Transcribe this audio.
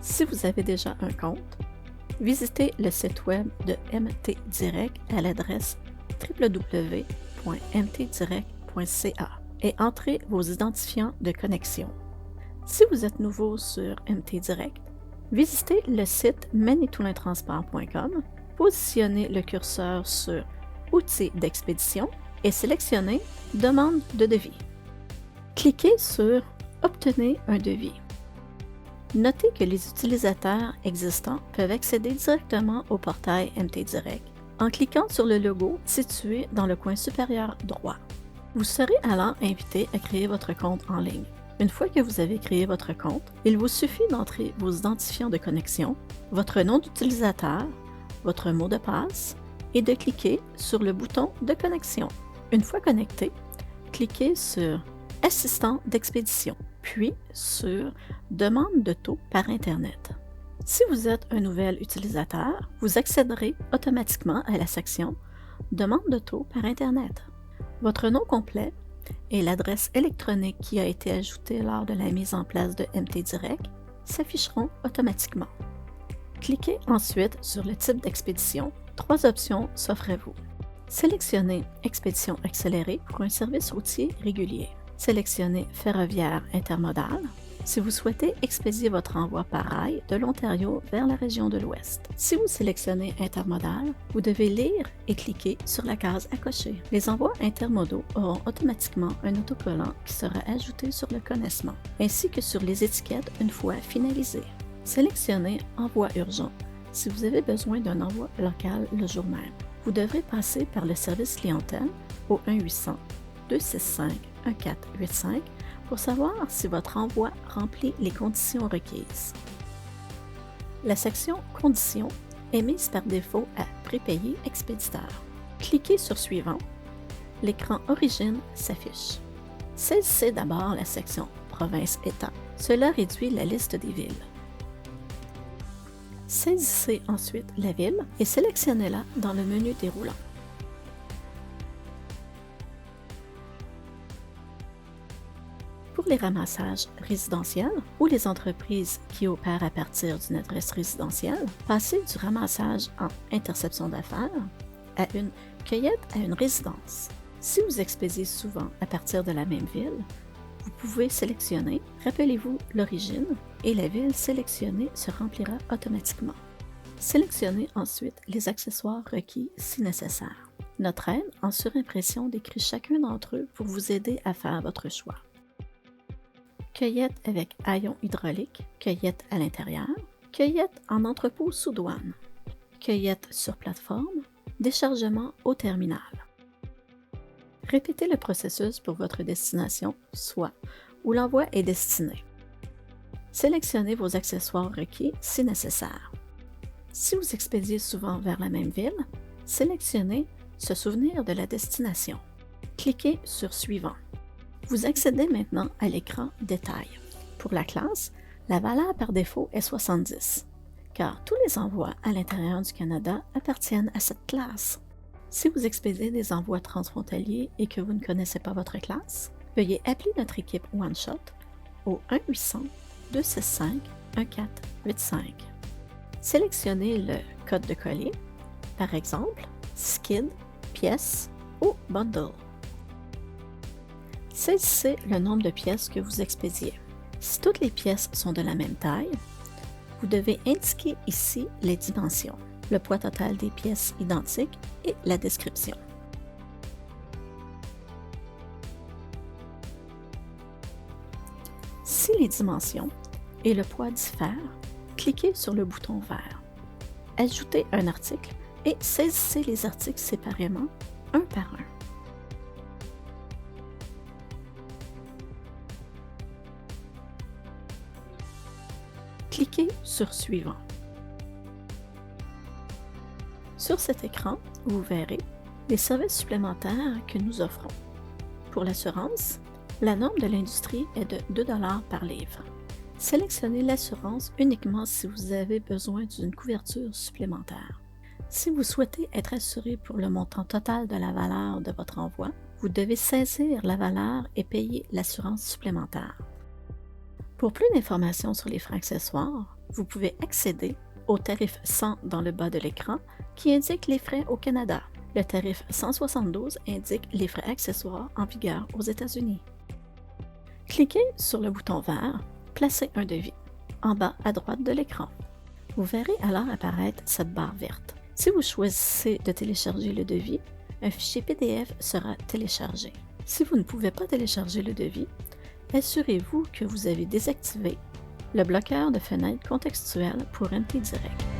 Si vous avez déjà un compte, visitez le site web de MT Direct à l'adresse www.mtdirect.ca et entrez vos identifiants de connexion. Si vous êtes nouveau sur MT Direct, visitez le site manitoulintransport.com, positionnez le curseur sur Outils d'expédition et sélectionnez Demande de devis. Cliquez sur Obtenez un devis. Notez que les utilisateurs existants peuvent accéder directement au portail MT Direct en cliquant sur le logo situé dans le coin supérieur droit. Vous serez alors invité à créer votre compte en ligne. Une fois que vous avez créé votre compte, il vous suffit d'entrer vos identifiants de connexion, votre nom d'utilisateur, votre mot de passe et de cliquer sur le bouton de connexion. Une fois connecté, cliquez sur Assistant d'expédition, puis sur Demande de taux par Internet. Si vous êtes un nouvel utilisateur, vous accéderez automatiquement à la section Demande de taux par Internet. Votre nom complet et l'adresse électronique qui a été ajoutée lors de la mise en place de MT Direct s'afficheront automatiquement. Cliquez ensuite sur le type d'expédition. 3 options s'offrent à vous. Sélectionnez Expédition accélérée pour un service routier régulier. Sélectionnez Ferroviaire intermodal si vous souhaitez expédier votre envoi par rail de l'Ontario vers la région de l'Ouest. Si vous sélectionnez Intermodal, vous devez lire et cliquer sur la case à cocher. Les envois intermodaux auront automatiquement un autocollant qui sera ajouté sur le connaissement, ainsi que sur les étiquettes une fois finalisées. Sélectionnez Envoi urgent si vous avez besoin d'un envoi local le jour même. Vous devrez passer par le service clientèle au 1-800-265-1485 pour savoir si votre envoi remplit les conditions requises. La section Conditions est mise par défaut à Prépayer expéditeur. Cliquez sur Suivant. L'écran Origine s'affiche. Saisissez d'abord la section Province-État. Cela réduit la liste des villes. Saisissez ensuite la ville et sélectionnez-la dans le menu déroulant. Pour les ramassages résidentiels ou les entreprises qui opèrent à partir d'une adresse résidentielle, passez du ramassage en interception d'affaires à une cueillette à une résidence. Si vous expédiez souvent à partir de la même ville, vous pouvez sélectionner « Rappelez-vous l'origine » et la ville sélectionnée se remplira automatiquement. Sélectionnez ensuite les accessoires requis si nécessaire. Notre aide en surimpression décrit chacun d'entre eux pour vous aider à faire votre choix. Cueillette avec haillons hydraulique, cueillette à l'intérieur, cueillette en entrepôt sous douane, cueillette sur plateforme, déchargement au terminal. Répétez le processus pour votre destination, soit où l'envoi est destiné. Sélectionnez vos accessoires requis si nécessaire. Si vous expédiez souvent vers la même ville, sélectionnez Se souvenir de la destination. Cliquez sur Suivant. Vous accédez maintenant à l'écran Détails. Pour la classe, la valeur par défaut est 70, car tous les envois à l'intérieur du Canada appartiennent à cette classe. Si vous expédiez des envois transfrontaliers et que vous ne connaissez pas votre classe, veuillez appeler notre équipe OneShot au 1-800-265-1485. Sélectionnez le code de colis, par exemple Skid, pièce ou Bundle. Saisissez le nombre de pièces que vous expédiez. Si toutes les pièces sont de la même taille, vous devez indiquer ici les dimensions, le poids total des pièces identiques et la description. Si les dimensions et le poids diffèrent, cliquez sur le bouton vert. Ajoutez un article et saisissez les articles séparément, un par un. Cliquez sur Suivant. Sur cet écran, vous verrez les services supplémentaires que nous offrons. Pour l'assurance, la norme de l'industrie est de 2 $ par livre. Sélectionnez l'assurance uniquement si vous avez besoin d'une couverture supplémentaire. Si vous souhaitez être assuré pour le montant total de la valeur de votre envoi, vous devez saisir la valeur et payer l'assurance supplémentaire. Pour plus d'informations sur les frais accessoires, Vous pouvez accéder au tarif 100 dans le bas de l'écran qui indique les frais au Canada. Le tarif 172 indique les frais accessoires en vigueur aux États-Unis. Cliquez sur le bouton vert « Placer un devis » en bas à droite de l'écran. Vous verrez alors apparaître cette barre verte. Si vous choisissez de télécharger le devis, un fichier PDF sera téléchargé. Si vous ne pouvez pas télécharger le devis, assurez-vous que vous avez désactivé le bloqueur de fenêtres contextuelles pour MT Direct.